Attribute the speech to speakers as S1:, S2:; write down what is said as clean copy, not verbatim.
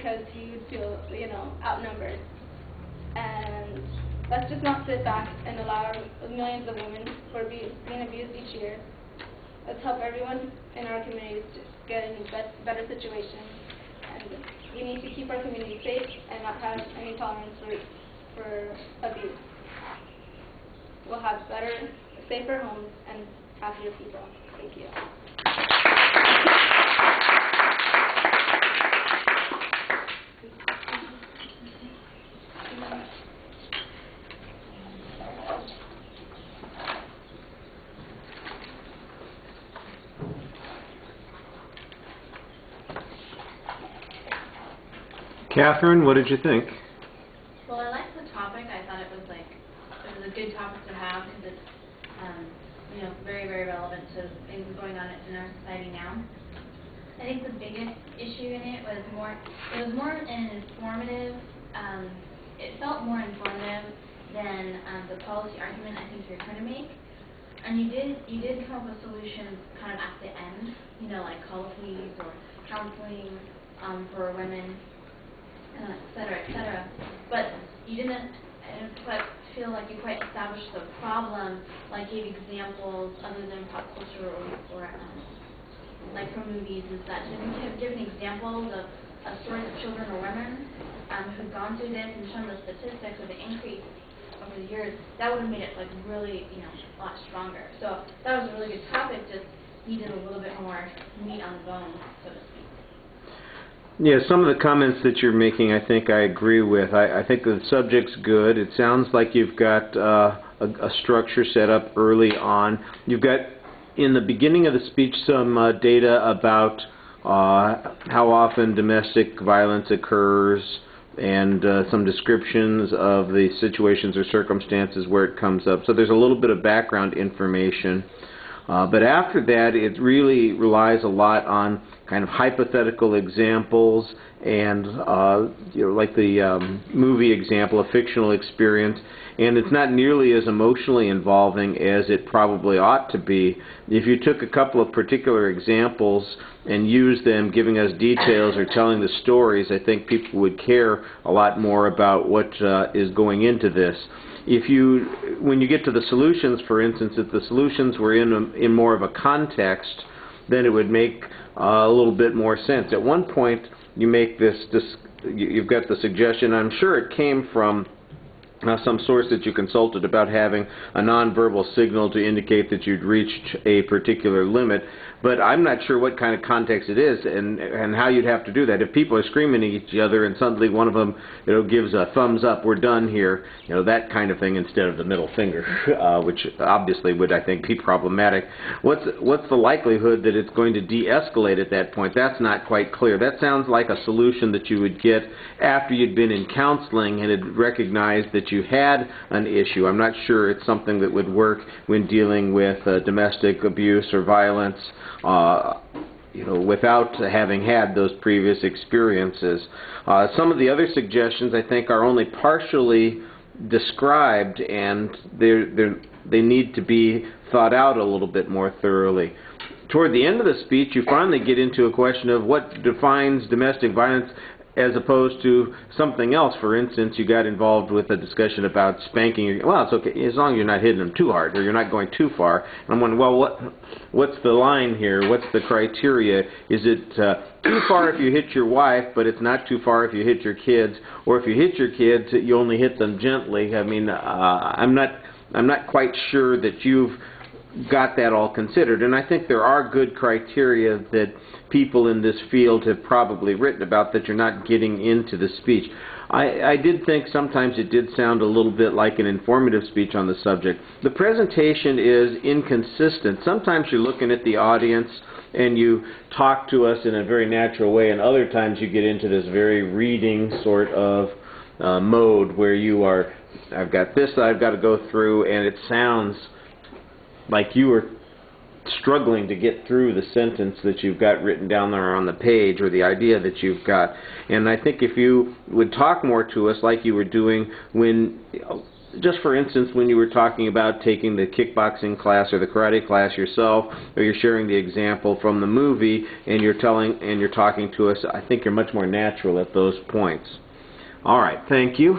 S1: because he would feel, outnumbered. And let's just not sit back and allow millions of women who are being abused each year. Let's help everyone in our communities to get in a better situation. And we need to keep our community safe and not have any tolerance for abuse. We'll have better, safer homes and happier people. Thank you.
S2: Catherine, what did you think?
S3: Well, I liked the topic. I thought it was a good topic to have because it's very, very relevant to things going on in our society now. I think the biggest issue in it was more informative. It felt more informative than the policy argument I think you're trying to make. And you did come up with solutions kind of at the end, like call the police or counseling for women. Et cetera. But you didn't quite feel like you quite established the problem, like gave examples other than pop culture or like from movies and such. If you could have given examples of stories of children or women who've gone through this and shown the statistics of the increase over the years, that would have made it really, a lot stronger. So that was a really good topic, just needed a little bit more meat on the bone, so to speak.
S2: Yeah, some of the comments that you're making, I think I agree with. I think the subject's good. It sounds like you've got a structure set up early on. You've got, in the beginning of the speech, some data about how often domestic violence occurs and some descriptions of the situations or circumstances where it comes up. So there's a little bit of background information. But after that, it really relies a lot on kind of hypothetical examples and, like the movie example, a fictional experience. And it's not nearly as emotionally involving as it probably ought to be. If you took a couple of particular examples and used them, giving us details or telling the stories, I think people would care a lot more about what is going into this. When you get to the solutions, for instance, if the solutions were in more of a context, then it would make a little bit more sense. At one point, you make you've got the suggestion, I'm sure it came from some source that you consulted about having a nonverbal signal to indicate that you'd reached a particular limit, but I'm not sure what kind of context it is and how you'd have to do that. If people are screaming at each other and suddenly one of them gives a thumbs up, we're done here, that kind of thing instead of the middle finger, which obviously would, I think, be problematic. What's the likelihood that it's going to de-escalate at that point? That's not quite clear. That sounds like a solution that you would get after you'd been in counseling and had recognized that you had an issue. I'm not sure it's something that would work when dealing with domestic abuse or violence, without having had those previous experiences. Some of the other suggestions, I think, are only partially described, and they need to be thought out a little bit more thoroughly. Toward the end of the speech, you finally get into a question of what defines domestic violence as opposed to something else. For instance, you got involved with a discussion about spanking. Well, it's okay as long as you're not hitting them too hard or you're not going too far. And I'm wondering, well, what's the line here? What's the criteria? Is it too far if you hit your wife, but it's not too far if you hit your kids? Or if you hit your kids, you only hit them gently? I mean, I'm not quite sure that you've got that all considered, and I think there are good criteria that people in this field have probably written about that you're not getting into the speech. I did think sometimes it did sound a little bit like an informative speech on the subject. The presentation is inconsistent. Sometimes you're looking at the audience and you talk to us in a very natural way, and other times you get into this very reading sort of mode where you are, I've got this I've got to go through, and it sounds like you were struggling to get through the sentence that you've got written down there on the page or the idea that you've got. And I think if you would talk more to us like you were doing when just for instance, when you were talking about taking the kickboxing class or the karate class yourself, or you're sharing the example from the movie, and you're talking to us, I think you're much more natural at those points. All right, thank you.